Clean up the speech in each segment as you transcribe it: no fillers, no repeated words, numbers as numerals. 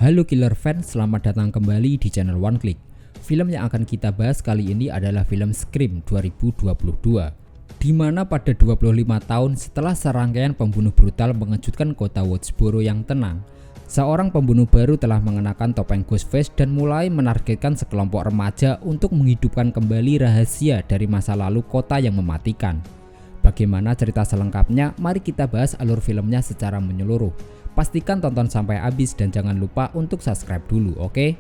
Halo Killer fans, selamat datang kembali di channel One Click. Film yang akan kita bahas kali ini adalah film Scream 2022, di mana pada 25 tahun setelah serangkaian pembunuh brutal mengejutkan kota Woodsboro yang tenang, seorang pembunuh baru telah mengenakan topeng Ghostface dan mulai menargetkan sekelompok remaja untuk menghidupkan kembali rahasia dari masa lalu kota yang mematikan. Bagaimana cerita selengkapnya? Mari kita bahas alur filmnya secara menyeluruh. Pastikan tonton sampai habis dan jangan lupa untuk subscribe dulu, oke?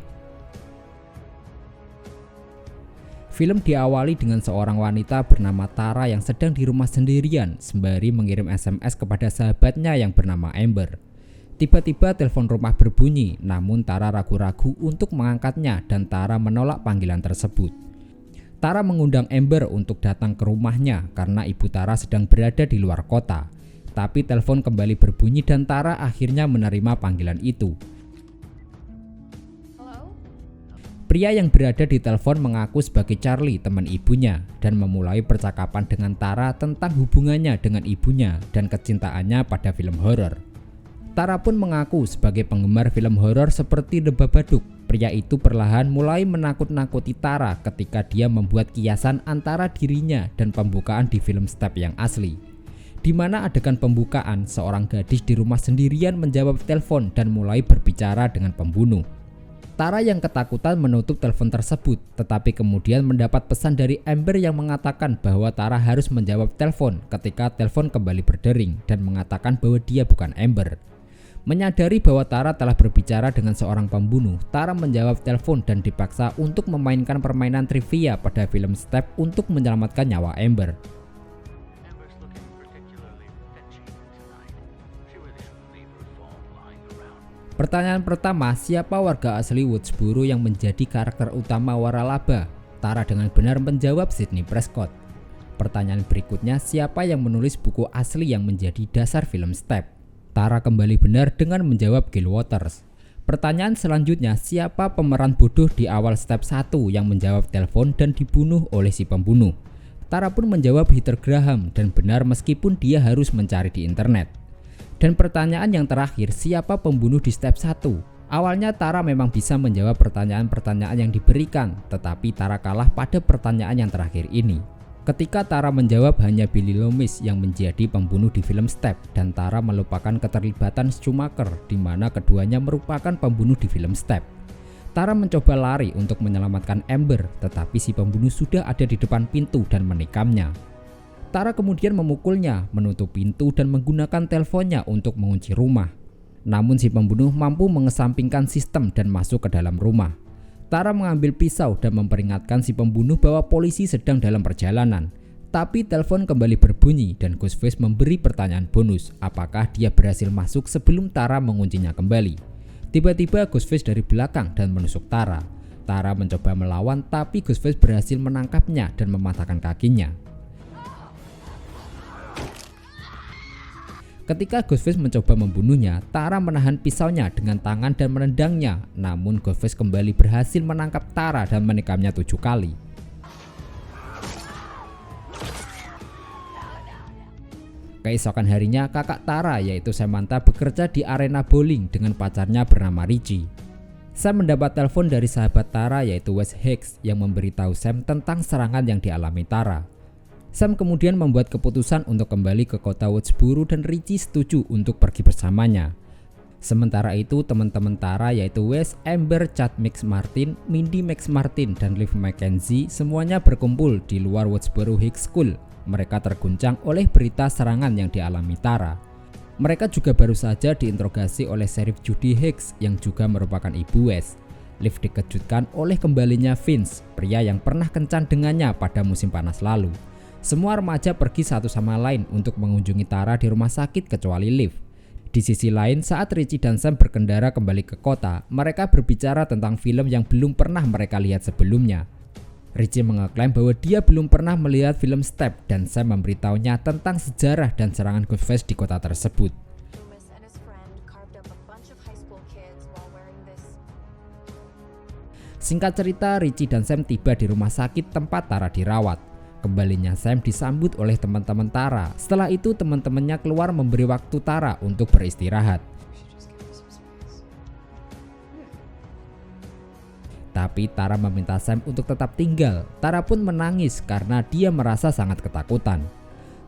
Film diawali dengan seorang wanita bernama Tara yang sedang di rumah sendirian sembari mengirim SMS kepada sahabatnya yang bernama Amber. Tiba-tiba telepon rumah berbunyi, namun Tara ragu-ragu untuk mengangkatnya dan Tara menolak panggilan tersebut. Tara mengundang Amber untuk datang ke rumahnya karena ibu Tara sedang berada di luar kota. Tapi telepon kembali berbunyi dan Tara akhirnya menerima panggilan itu. Hello? Pria yang berada di telepon mengaku sebagai Charlie, teman ibunya, dan memulai percakapan dengan Tara tentang hubungannya dengan ibunya dan kecintaannya pada film horor. Tara pun mengaku sebagai penggemar film horor seperti The Babadook. Pria itu perlahan mulai menakut-nakuti Tara ketika dia membuat kiasan antara dirinya dan pembukaan di film Step yang asli. Di mana adegan pembukaan, seorang gadis di rumah sendirian menjawab telepon dan mulai berbicara dengan pembunuh. Tara yang ketakutan menutup telepon tersebut, tetapi kemudian mendapat pesan dari Amber yang mengatakan bahwa Tara harus menjawab telepon ketika telepon kembali berdering dan mengatakan bahwa dia bukan Amber. Menyadari bahwa Tara telah berbicara dengan seorang pembunuh, Tara menjawab telepon dan dipaksa untuk memainkan permainan trivia pada film Step untuk menyelamatkan nyawa Amber. Pertanyaan pertama, siapa warga asli Woodsboro yang menjadi karakter utama waralaba? Tara dengan benar menjawab Sidney Prescott. Pertanyaan berikutnya, siapa yang menulis buku asli yang menjadi dasar film Step? Tara kembali benar dengan menjawab Gil Waters. Pertanyaan selanjutnya, siapa pemeran bodoh di awal Step 1 yang menjawab telepon dan dibunuh oleh si pembunuh? Tara pun menjawab Heather Graham dan benar meskipun dia harus mencari di internet. Dan pertanyaan yang terakhir, siapa pembunuh di Step 1? Awalnya Tara memang bisa menjawab pertanyaan-pertanyaan yang diberikan, tetapi Tara kalah pada pertanyaan yang terakhir ini. Ketika Tara menjawab hanya Billy Loomis yang menjadi pembunuh di film Step, dan Tara melupakan keterlibatan Schumacher di mana keduanya merupakan pembunuh di film Step. Tara mencoba lari untuk menyelamatkan Amber, tetapi si pembunuh sudah ada di depan pintu dan menikamnya. Tara kemudian memukulnya, menutup pintu dan menggunakan teleponnya untuk mengunci rumah. Namun si pembunuh mampu mengesampingkan sistem dan masuk ke dalam rumah. Tara mengambil pisau dan memperingatkan si pembunuh bahwa polisi sedang dalam perjalanan. Tapi telepon kembali berbunyi dan Ghostface memberi pertanyaan bonus, apakah dia berhasil masuk sebelum Tara menguncinya kembali. Tiba-tiba Ghostface dari belakang dan menusuk Tara. Tara mencoba melawan tapi Ghostface berhasil menangkapnya dan mematahkan kakinya. Ketika Ghostface mencoba membunuhnya, Tara menahan pisaunya dengan tangan dan menendangnya. Namun Ghostface kembali berhasil menangkap Tara dan menikamnya 7 kali. Keesokan harinya, kakak Tara yaitu Samantha bekerja di arena bowling dengan pacarnya bernama Richie. Sam mendapat telepon dari sahabat Tara yaitu Wes Hicks yang memberitahu Sam tentang serangan yang dialami Tara. Sam kemudian membuat keputusan untuk kembali ke kota Woodsboro dan Richie setuju untuk pergi bersamanya. Sementara itu teman-teman Tara yaitu Wes, Amber, Chad Max Martin, Mindy Max Martin, dan Liv McKenzie semuanya berkumpul di luar Woodsboro High School. Mereka terguncang oleh berita serangan yang dialami Tara. Mereka juga baru saja diinterogasi oleh Sheriff Judy Hicks yang juga merupakan ibu Wes. Liv dikejutkan oleh kembalinya Vince, pria yang pernah kencan dengannya pada musim panas lalu. Semua remaja pergi satu sama lain untuk mengunjungi Tara di rumah sakit kecuali Liv. Di sisi lain, saat Richie dan Sam berkendara kembali ke kota, mereka berbicara tentang film yang belum pernah mereka lihat sebelumnya. Richie mengeklaim bahwa dia belum pernah melihat film Step dan Sam memberitahunya tentang sejarah dan serangan Ghostface di kota tersebut. Singkat cerita, Richie dan Sam tiba di rumah sakit tempat Tara dirawat. Kembalinya Sam disambut oleh teman-teman Tara. Setelah itu teman-temannya keluar memberi waktu Tara untuk beristirahat. Tetapi Tara meminta Sam untuk tetap tinggal. Tara pun menangis karena dia merasa sangat ketakutan.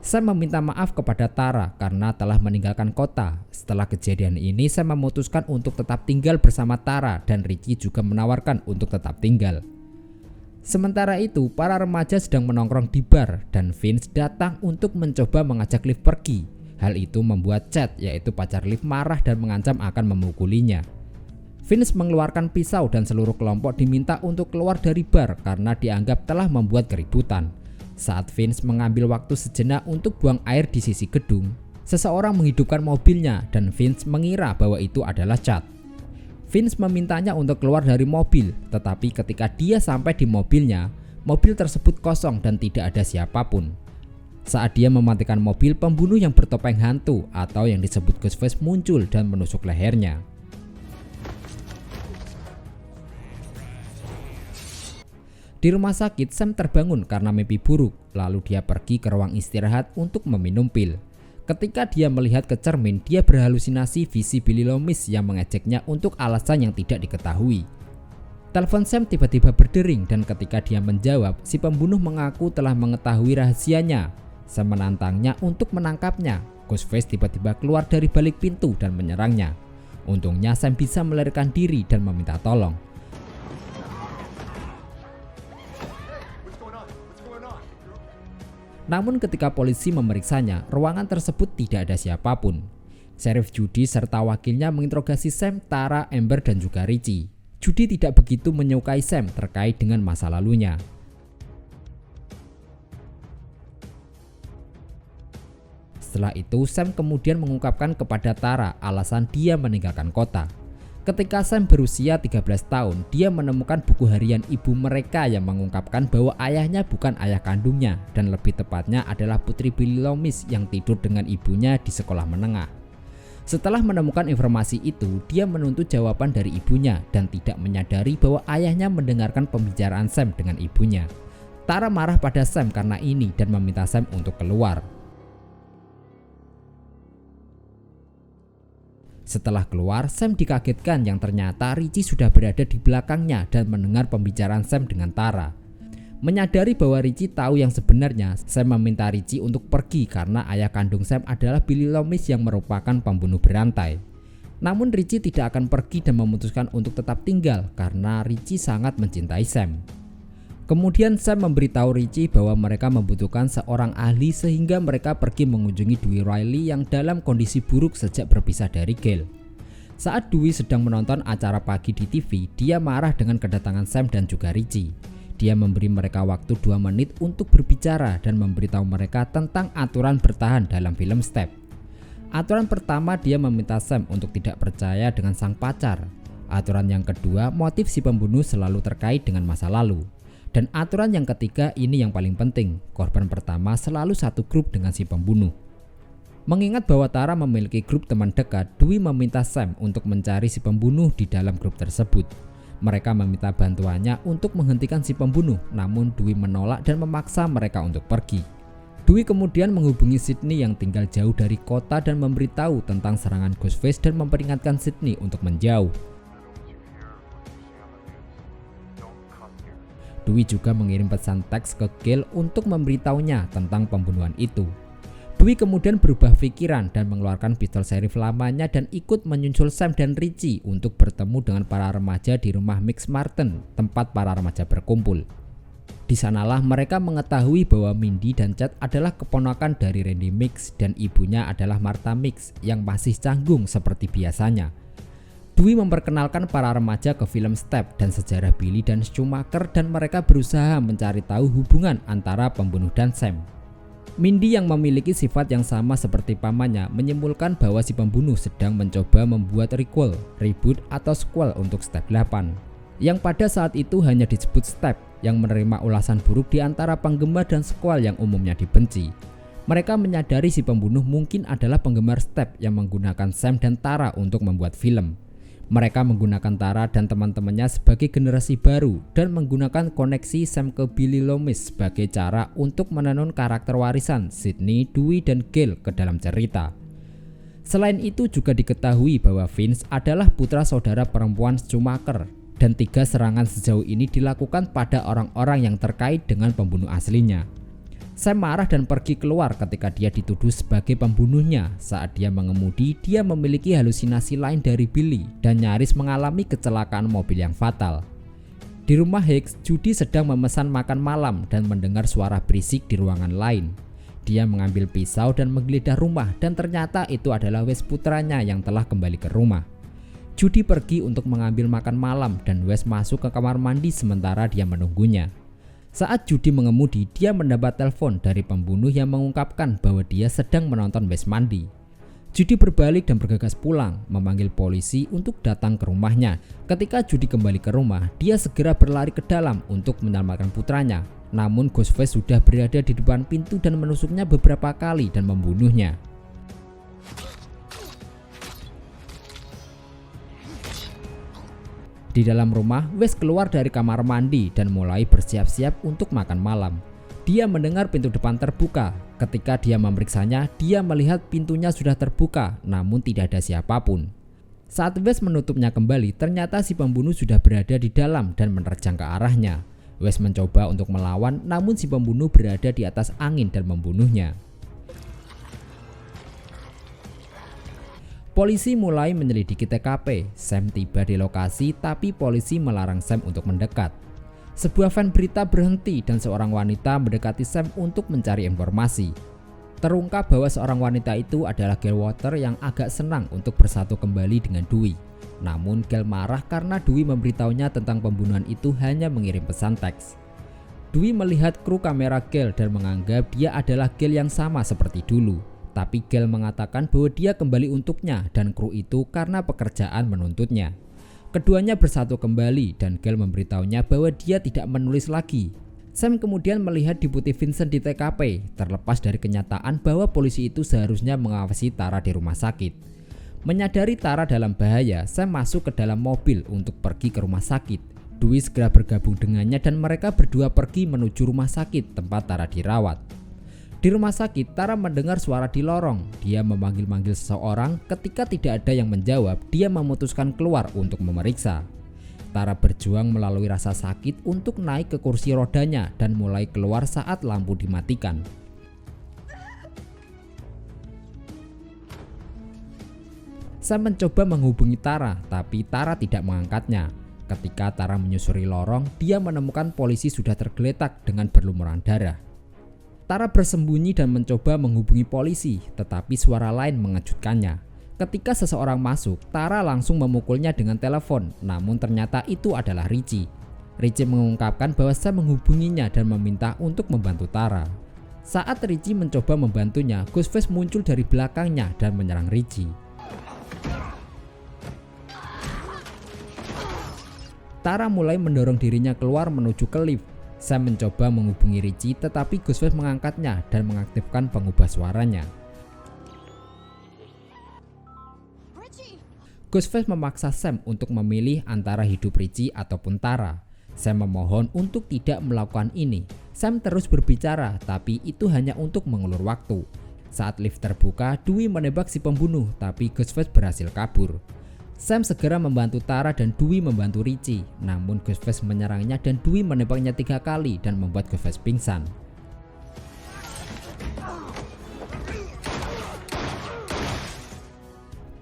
Sam meminta maaf kepada Tara karena telah meninggalkan kota. Setelah kejadian ini, Sam memutuskan untuk tetap tinggal bersama Tara dan Richie juga menawarkan untuk tetap tinggal. Sementara itu, para remaja sedang menongkrong di bar dan Vince datang untuk mencoba mengajak Liv pergi. Hal itu membuat Chad, yaitu pacar Liv, marah dan mengancam akan memukulinya. Vince mengeluarkan pisau dan seluruh kelompok diminta untuk keluar dari bar karena dianggap telah membuat keributan. Saat Vince mengambil waktu sejenak untuk buang air di sisi gedung, seseorang menghidupkan mobilnya dan Vince mengira bahwa itu adalah Chad. Vince memintanya untuk keluar dari mobil, tetapi ketika dia sampai di mobilnya, mobil tersebut kosong dan tidak ada siapapun. Saat dia mematikan mobil, pembunuh yang bertopeng hantu atau yang disebut Ghostface muncul dan menusuk lehernya. Di rumah sakit, Sam terbangun karena mimpi buruk, lalu dia pergi ke ruang istirahat untuk meminum pil. Ketika dia melihat ke cermin, dia berhalusinasi visi Billy Loomis yang mengejeknya untuk alasan yang tidak diketahui. Telepon Sam tiba-tiba berdering dan ketika dia menjawab, si pembunuh mengaku telah mengetahui rahasianya. Sam menantangnya untuk menangkapnya. Ghostface tiba-tiba keluar dari balik pintu dan menyerangnya. Untungnya Sam bisa melarikan diri dan meminta tolong. Namun ketika polisi memeriksanya, ruangan tersebut tidak ada siapapun. Sheriff Judy serta wakilnya menginterogasi Sam, Tara, Amber dan juga Richie. Judy tidak begitu menyukai Sam terkait dengan masa lalunya. Setelah itu, Sam kemudian mengungkapkan kepada Tara alasan dia meninggalkan kota. Ketika Sam berusia 13 tahun, dia menemukan buku harian ibu mereka yang mengungkapkan bahwa ayahnya bukan ayah kandungnya dan lebih tepatnya adalah putri Billy Loomis yang tidur dengan ibunya di sekolah menengah. Setelah menemukan informasi itu, dia menuntut jawaban dari ibunya dan tidak menyadari bahwa ayahnya mendengarkan pembicaraan Sam dengan ibunya. Tara marah pada Sam karena ini dan meminta Sam untuk keluar. Setelah keluar, Sam dikagetkan yang ternyata Richie sudah berada di belakangnya dan mendengar pembicaraan Sam dengan Tara. Menyadari bahwa Richie tahu yang sebenarnya, Sam meminta Richie untuk pergi karena ayah kandung Sam adalah Billy Loomis yang merupakan pembunuh berantai. Namun Richie tidak akan pergi dan memutuskan untuk tetap tinggal karena Richie sangat mencintai Sam. Kemudian Sam memberitahu Richie bahwa mereka membutuhkan seorang ahli sehingga mereka pergi mengunjungi Dewey Riley yang dalam kondisi buruk sejak berpisah dari Gale. Saat Dewey sedang menonton acara pagi di TV, dia marah dengan kedatangan Sam dan juga Richie. Dia memberi mereka waktu 2 menit untuk berbicara dan memberitahu mereka tentang aturan bertahan dalam film Step. Aturan pertama, dia meminta Sam untuk tidak percaya dengan sang pacar. Aturan yang kedua, motif si pembunuh selalu terkait dengan masa lalu. Dan aturan yang ketiga, ini yang paling penting, korban pertama selalu satu grup dengan si pembunuh. Mengingat bahwa Tara memiliki grup teman dekat, Dewey meminta Sam untuk mencari si pembunuh di dalam grup tersebut. Mereka meminta bantuannya untuk menghentikan si pembunuh, namun Dewey menolak dan memaksa mereka untuk pergi. Dewey kemudian menghubungi Sydney yang tinggal jauh dari kota dan memberitahu tentang serangan Ghostface dan memperingatkan Sydney untuk menjauh. Dewey juga mengirim pesan teks ke Gale untuk memberitahunya tentang pembunuhan itu. Dewey kemudian berubah pikiran dan mengeluarkan pistol serif lamanya dan ikut menyusul Sam dan Richie untuk bertemu dengan para remaja di rumah Mix Martin, tempat para remaja berkumpul. Di sanalah mereka mengetahui bahwa Mindy dan Chad adalah keponakan dari Randy Mix dan ibunya adalah Martha Mix yang masih canggung seperti biasanya. Dewey memperkenalkan para remaja ke film Step dan sejarah Billy dan Schumacher dan mereka berusaha mencari tahu hubungan antara pembunuh dan Sam. Mindy yang memiliki sifat yang sama seperti pamannya menyimpulkan bahwa si pembunuh sedang mencoba membuat requel, reboot atau sequel untuk Step 8 yang pada saat itu hanya disebut Step yang menerima ulasan buruk di antara penggemar dan sequel yang umumnya dibenci. Mereka menyadari si pembunuh mungkin adalah penggemar Step yang menggunakan Sam dan Tara untuk membuat film. Mereka menggunakan Tara dan teman-temannya sebagai generasi baru dan menggunakan koneksi Sam ke Billy Loomis sebagai cara untuk menenun karakter warisan Sydney, Dewey, dan Gale ke dalam cerita. Selain itu juga diketahui bahwa Vince adalah putra saudara perempuan Schumacher. Dan 3 serangan sejauh ini dilakukan pada orang-orang yang terkait dengan pembunuh aslinya. Sam marah dan pergi keluar ketika dia dituduh sebagai pembunuhnya. Saat dia mengemudi, dia memiliki halusinasi lain dari Billy dan nyaris mengalami kecelakaan mobil yang fatal. Di rumah Hicks, Judy sedang memesan makan malam dan mendengar suara berisik di ruangan lain. Dia mengambil pisau dan menggeledah rumah dan ternyata itu adalah Wes putranya yang telah kembali ke rumah. Judy pergi untuk mengambil makan malam dan Wes masuk ke kamar mandi sementara dia menunggunya. Saat Judy mengemudi, dia mendapat telepon dari pembunuh yang mengungkapkan bahwa dia sedang menonton Wes mandi. Judy berbalik dan bergegas pulang, memanggil polisi untuk datang ke rumahnya. Ketika Judy kembali ke rumah, dia segera berlari ke dalam untuk menyelamatkan putranya. Namun Ghostface sudah berada di depan pintu dan menusuknya beberapa kali dan membunuhnya. Di dalam rumah, Wes keluar dari kamar mandi dan mulai bersiap-siap untuk makan malam. Dia mendengar pintu depan terbuka. Ketika dia memeriksanya, dia melihat pintunya sudah terbuka, namun tidak ada siapapun. Saat Wes menutupnya kembali, ternyata si pembunuh sudah berada di dalam dan menerjang ke arahnya. Wes mencoba untuk melawan, namun si pembunuh berada di atas angin dan membunuhnya. Polisi mulai menyelidiki TKP. Sam tiba di lokasi, tapi polisi melarang Sam untuk mendekat. Sebuah van berita berhenti dan seorang wanita mendekati Sam untuk mencari informasi. Terungkap bahwa seorang wanita itu adalah Gail Water yang agak senang untuk bersatu kembali dengan Dewey. Namun Gail marah karena Dewey memberitahunya tentang pembunuhan itu hanya mengirim pesan teks. Dewey melihat kru kamera Gail dan menganggap dia adalah Gail yang sama seperti dulu. Tapi Gail mengatakan bahwa dia kembali untuknya dan kru itu karena pekerjaan menuntutnya. Keduanya bersatu kembali dan Gail memberitahunya bahwa dia tidak menulis lagi. Sam kemudian melihat deputi Vincent di TKP, terlepas dari kenyataan bahwa polisi itu seharusnya mengawasi Tara di rumah sakit. Menyadari Tara dalam bahaya, Sam masuk ke dalam mobil untuk pergi ke rumah sakit. Dewey segera bergabung dengannya dan mereka berdua pergi menuju rumah sakit tempat Tara dirawat. Di rumah sakit, Tara mendengar suara di lorong. Dia memanggil-manggil seseorang. Ketika tidak ada yang menjawab, dia memutuskan keluar untuk memeriksa. Tara berjuang melalui rasa sakit untuk naik ke kursi rodanya dan mulai keluar saat lampu dimatikan. Sam mencoba menghubungi Tara, tapi Tara tidak mengangkatnya. Ketika Tara menyusuri lorong, dia menemukan polisi sudah tergeletak dengan berlumuran darah. Tara bersembunyi dan mencoba menghubungi polisi, tetapi suara lain mengejutkannya. Ketika seseorang masuk, Tara langsung memukulnya dengan telepon, namun ternyata itu adalah Richie. Richie mengungkapkan bahwa Sam menghubunginya dan meminta untuk membantu Tara. Saat Richie mencoba membantunya, Ghostface muncul dari belakangnya dan menyerang Richie. Tara mulai mendorong dirinya keluar menuju ke lift. Sam mencoba menghubungi Richie, tetapi Ghostface mengangkatnya dan mengaktifkan pengubah suaranya. Ghostface memaksa Sam untuk memilih antara hidup Richie ataupun Tara. Sam memohon untuk tidak melakukan ini. Sam terus berbicara, tapi itu hanya untuk mengulur waktu. Saat lift terbuka, Dewey menembak si pembunuh, tapi Ghostface berhasil kabur. Sam segera membantu Tara dan Dewey membantu Richie. Namun Ghostface menyerangnya dan Dewey menembaknya 3 kali dan membuat Ghostface pingsan.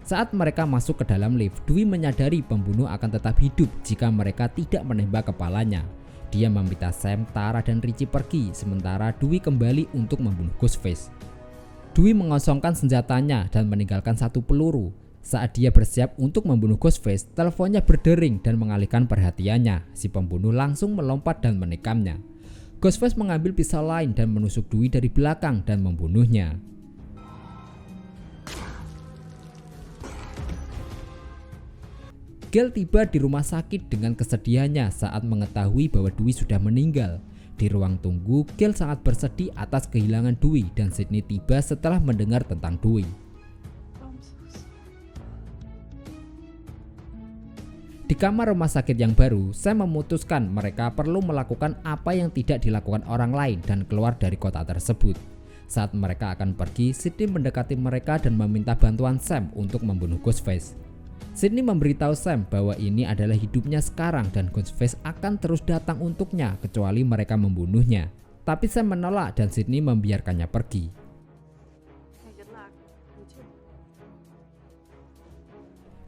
Saat mereka masuk ke dalam lift, Dewey menyadari pembunuh akan tetap hidup jika mereka tidak menembak kepalanya. Dia meminta Sam, Tara dan Richie pergi, sementara Dewey kembali untuk membunuh Ghostface. Dewey mengosongkan senjatanya dan meninggalkan 1 peluru. Saat dia bersiap untuk membunuh Ghostface, teleponnya berdering dan mengalihkan perhatiannya. Si pembunuh langsung melompat dan menikamnya. Ghostface mengambil pisau lain dan menusuk Dewey dari belakang dan membunuhnya. Gail tiba di rumah sakit dengan kesedihannya saat mengetahui bahwa Dewey sudah meninggal. Di ruang tunggu, Gail sangat bersedih atas kehilangan Dewey dan Sydney tiba setelah mendengar tentang Dewey. Di kamar rumah sakit yang baru, Sam memutuskan mereka perlu melakukan apa yang tidak dilakukan orang lain dan keluar dari kota tersebut. Saat mereka akan pergi, Sydney mendekati mereka dan meminta bantuan Sam untuk membunuh Ghostface. Sydney memberitahu Sam bahwa ini adalah hidupnya sekarang dan Ghostface akan terus datang untuknya kecuali mereka membunuhnya. Tapi Sam menolak dan Sydney membiarkannya pergi.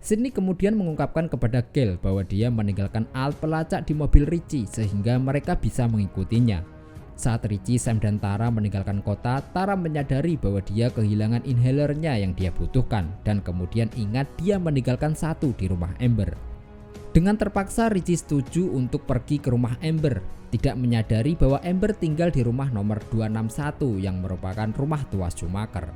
Sydney kemudian mengungkapkan kepada Gale bahwa dia meninggalkan alat pelacak di mobil Richie sehingga mereka bisa mengikutinya. Saat Richie, Sam dan Tara meninggalkan kota, Tara menyadari bahwa dia kehilangan inhalernya yang dia butuhkan dan kemudian ingat dia meninggalkan satu di rumah Amber. Dengan terpaksa Richie setuju untuk pergi ke rumah Amber, tidak menyadari bahwa Amber tinggal di rumah nomor 261 yang merupakan rumah tua Schumacher.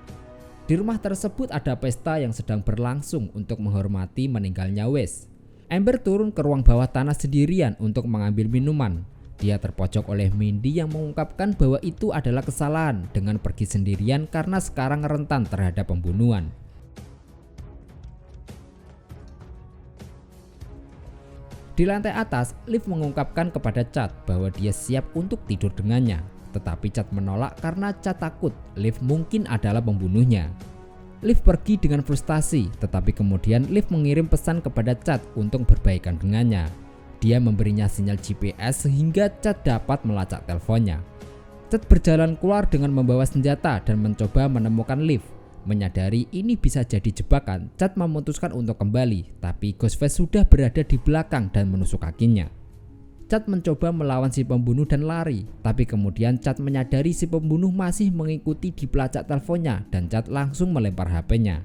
Di rumah tersebut ada pesta yang sedang berlangsung untuk menghormati meninggalnya Wes. Amber turun ke ruang bawah tanah sendirian untuk mengambil minuman. Dia terpojok oleh Mindy yang mengungkapkan bahwa itu adalah kesalahan dengan pergi sendirian karena sekarang rentan terhadap pembunuhan. Di lantai atas, Liv mengungkapkan kepada Chad bahwa dia siap untuk tidur dengannya. Tetapi Chad menolak karena Chad takut Liv mungkin adalah pembunuhnya. Liv pergi dengan frustasi, tetapi kemudian Liv mengirim pesan kepada Chad untuk berbaikan dengannya. Dia memberinya sinyal GPS sehingga Chad dapat melacak teleponnya. Chad berjalan keluar dengan membawa senjata dan mencoba menemukan Liv. Menyadari ini bisa jadi jebakan, Chad memutuskan untuk kembali, tapi Ghostface sudah berada di belakang dan menusuk kakinya. Chad mencoba melawan si pembunuh dan lari, tapi kemudian Chad menyadari si pembunuh masih mengikuti di pelacak teleponnya dan Chad langsung melempar HP-nya.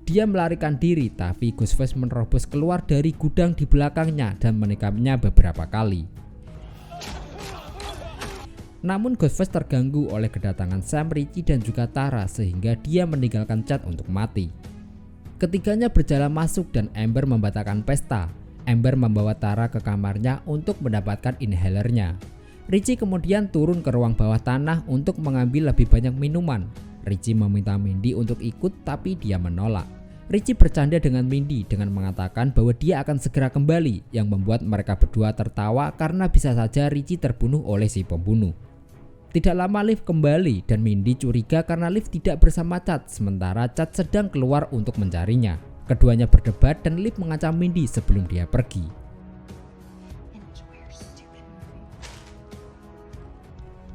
Dia melarikan diri, tapi Ghostface menerobos keluar dari gudang di belakangnya dan menikamnya beberapa kali. Namun Ghostface terganggu oleh kedatangan Sam, Richie dan juga Tara sehingga dia meninggalkan Chad untuk mati. Ketiganya berjalan masuk dan Amber membatalkan pesta. Amber membawa Tara ke kamarnya untuk mendapatkan inhalernya. Richie kemudian turun ke ruang bawah tanah untuk mengambil lebih banyak minuman. Richie meminta Mindy untuk ikut tapi dia menolak. Richie bercanda dengan Mindy dengan mengatakan bahwa dia akan segera kembali yang membuat mereka berdua tertawa karena bisa saja Richie terbunuh oleh si pembunuh. Tidak lama Liv kembali dan Mindy curiga karena Liv tidak bersama Chad sementara Chad sedang keluar untuk mencarinya. Keduanya berdebat dan Liv mengancam Mindy sebelum dia pergi.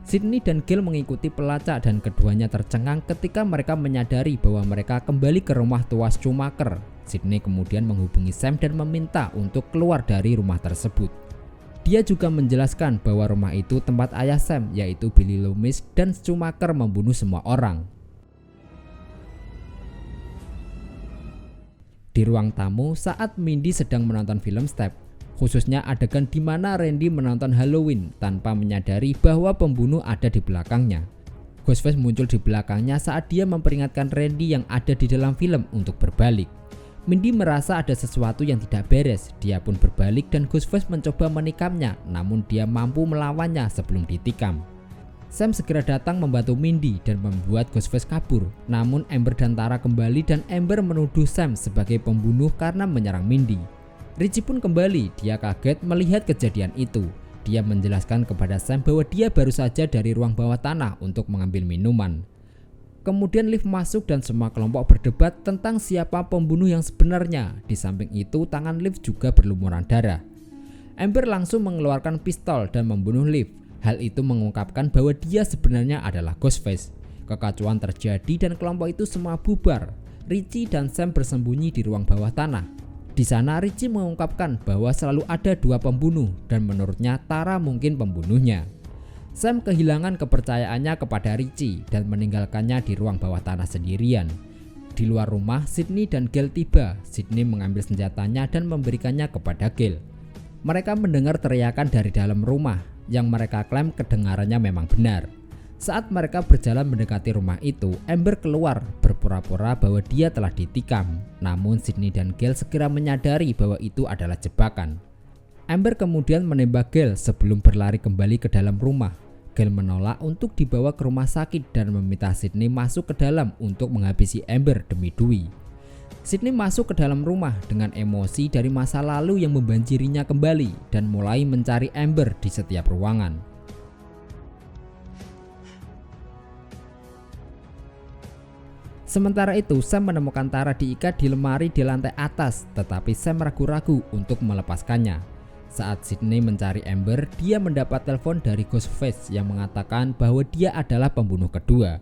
Sydney dan Gale mengikuti pelacak dan keduanya tercengang ketika mereka menyadari bahwa mereka kembali ke rumah tua Schumacher. Sydney kemudian menghubungi Sam dan meminta untuk keluar dari rumah tersebut. Dia juga menjelaskan bahwa rumah itu tempat ayah Sam yaitu Billy Loomis dan Schumacher membunuh semua orang. Di ruang tamu saat Mindy sedang menonton film Step, khususnya adegan di mana Randy menonton Halloween tanpa menyadari bahwa pembunuh ada di belakangnya. Ghostface muncul di belakangnya saat dia memperingatkan Randy yang ada di dalam film untuk berbalik. Mindy merasa ada sesuatu yang tidak beres, dia pun berbalik dan Ghostface mencoba menikamnya, namun dia mampu melawannya sebelum ditikam. Sam segera datang membantu Mindy dan membuat Ghostface kabur, namun Amber dan Tara kembali dan Amber menuduh Sam sebagai pembunuh karena menyerang Mindy. Richie pun kembali, dia kaget melihat kejadian itu. Dia menjelaskan kepada Sam bahwa dia baru saja dari ruang bawah tanah untuk mengambil minuman. Kemudian Liv masuk dan semua kelompok berdebat tentang siapa pembunuh yang sebenarnya. Di samping itu tangan Liv juga berlumuran darah. Amber langsung mengeluarkan pistol dan membunuh Liv. Hal itu mengungkapkan bahwa dia sebenarnya adalah Ghostface. Kekacauan terjadi dan kelompok itu semua bubar. Richie dan Sam bersembunyi di ruang bawah tanah. Di sana Richie mengungkapkan bahwa selalu ada dua pembunuh dan menurutnya Tara mungkin pembunuhnya. Sam kehilangan kepercayaannya kepada Richie dan meninggalkannya di ruang bawah tanah sendirian. Di luar rumah, Sydney dan Gale tiba. Sydney mengambil senjatanya dan memberikannya kepada Gale. Mereka mendengar teriakan dari dalam rumah yang mereka klaim kedengarannya memang benar. Saat mereka berjalan mendekati rumah itu, Amber keluar berpura-pura bahwa dia telah ditikam. Namun Sydney dan Gale segera menyadari bahwa itu adalah jebakan. Amber kemudian menembak Gale sebelum berlari kembali ke dalam rumah. Gale menolak untuk dibawa ke rumah sakit dan meminta Sydney masuk ke dalam untuk menghabisi Amber demi Dewey. Sydney masuk ke dalam rumah dengan emosi dari masa lalu yang membanjirinya kembali dan mulai mencari Amber di setiap ruangan. Sementara itu, Sam menemukan Tara diikat di lemari di lantai atas, tetapi Sam ragu-ragu untuk melepaskannya. Saat Sydney mencari Amber, dia mendapat telepon dari Ghostface yang mengatakan bahwa dia adalah pembunuh kedua.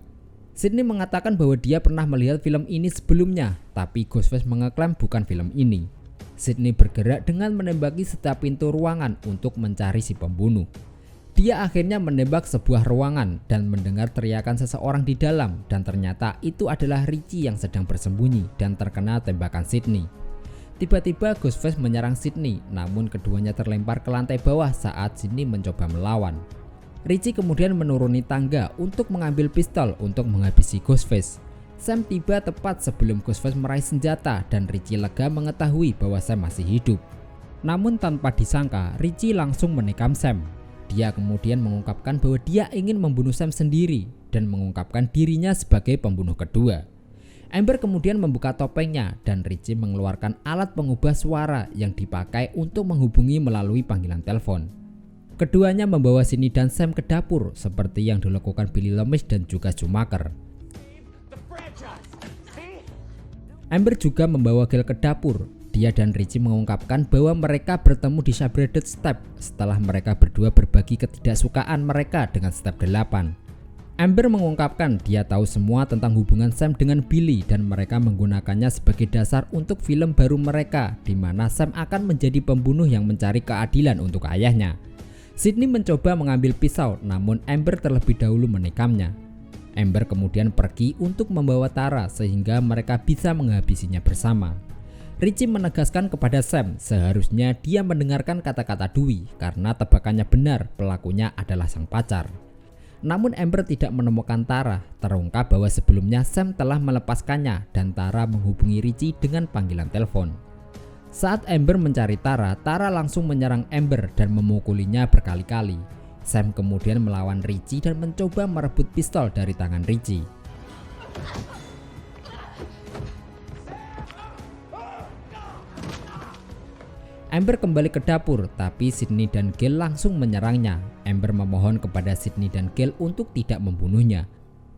Sydney mengatakan bahwa dia pernah melihat film ini sebelumnya, tapi Ghostface mengeklaim bukan film ini. Sydney bergerak dengan menembaki setiap pintu ruangan untuk mencari si pembunuh. Dia akhirnya menembak sebuah ruangan dan mendengar teriakan seseorang di dalam, dan ternyata itu adalah Richie yang sedang bersembunyi dan terkena tembakan Sydney. Tiba-tiba Ghostface menyerang Sydney, namun keduanya terlempar ke lantai bawah saat Sydney mencoba melawan. Richie kemudian menuruni tangga untuk mengambil pistol untuk menghabisi Ghostface. Sam tiba tepat sebelum Ghostface meraih senjata dan Richie lega mengetahui bahwa Sam masih hidup. Namun tanpa disangka, Richie langsung menikam Sam. Dia kemudian mengungkapkan bahwa dia ingin membunuh Sam sendiri dan mengungkapkan dirinya sebagai pembunuh kedua. Amber kemudian membuka topengnya dan Richie mengeluarkan alat pengubah suara yang dipakai untuk menghubungi melalui panggilan telepon. Keduanya membawa Sydney dan Sam ke dapur seperti yang dilakukan Billy Loomis dan juga Schumacher. Amber juga membawa Gale ke dapur. Dia dan Richie mengungkapkan bahwa mereka bertemu di subreddit Step setelah mereka berdua berbagi ketidaksukaan mereka dengan Step 8. Amber mengungkapkan dia tahu semua tentang hubungan Sam dengan Billy dan mereka menggunakannya sebagai dasar untuk film baru mereka, di mana Sam akan menjadi pembunuh yang mencari keadilan untuk ayahnya. Sydney mencoba mengambil pisau, namun Amber terlebih dahulu menikamnya. Amber kemudian pergi untuk membawa Tara sehingga mereka bisa menghabisinya bersama. Richie menegaskan kepada Sam seharusnya dia mendengarkan kata-kata Dewey karena tebakannya benar, pelakunya adalah sang pacar. Namun Amber tidak menemukan Tara. Terungkap bahwa sebelumnya Sam telah melepaskannya dan Tara menghubungi Richie dengan panggilan telepon. Saat Amber mencari Tara, Tara langsung menyerang Amber dan memukulinya berkali-kali. Sam kemudian melawan Richie dan mencoba merebut pistol dari tangan Richie. Amber kembali ke dapur, tapi Sydney dan Gale langsung menyerangnya. Amber memohon kepada Sydney dan Gale untuk tidak membunuhnya.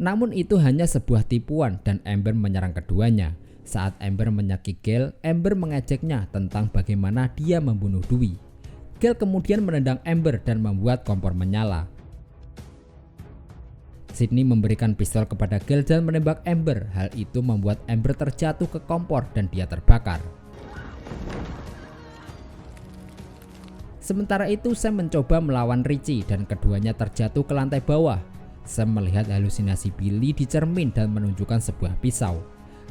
Namun itu hanya sebuah tipuan dan Amber menyerang keduanya. Saat Amber menyakiti Gale, Amber mengejeknya tentang bagaimana dia membunuh Dewey. Gale kemudian menendang Amber dan membuat kompor menyala. Sydney memberikan pistol kepada Gale dan menembak Amber. Hal itu membuat Amber terjatuh ke kompor dan dia terbakar. Sementara itu Sam mencoba melawan Richie dan keduanya terjatuh ke lantai bawah. Sam melihat halusinasi Billy di cermin dan menunjukkan sebuah pisau.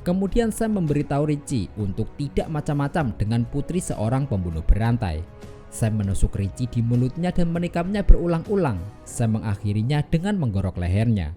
Kemudian Sam memberitahu Richie untuk tidak macam-macam dengan putri seorang pembunuh berantai. Sam menusuk Richie di mulutnya dan menikamnya berulang-ulang. Sam mengakhirinya dengan menggorok lehernya.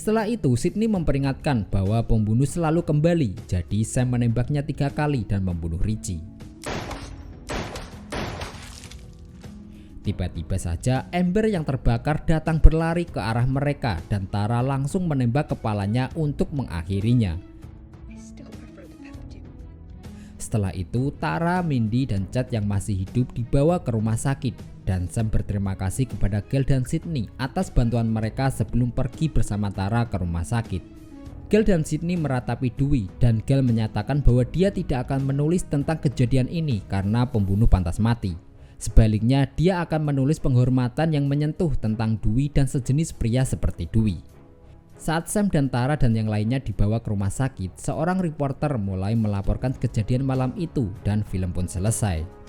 Setelah itu Sydney memperingatkan bahwa pembunuh selalu kembali, jadi Sam menembaknya 3 kali dan membunuh Richie. Tiba-tiba saja Amber yang terbakar datang berlari ke arah mereka dan Tara langsung menembak kepalanya untuk mengakhirinya. Setelah itu Tara, Mindy, dan Chad yang masih hidup dibawa ke rumah sakit. Dan Sam berterima kasih kepada Gale dan Sydney atas bantuan mereka sebelum pergi bersama Tara ke rumah sakit. Gale dan Sydney meratapi Dewey dan Gale menyatakan bahwa dia tidak akan menulis tentang kejadian ini karena pembunuh pantas mati. Sebaliknya dia akan menulis penghormatan yang menyentuh tentang Dewey dan sejenis pria seperti Dewey. Saat Sam dan Tara dan yang lainnya dibawa ke rumah sakit, seorang reporter mulai melaporkan kejadian malam itu dan film pun selesai.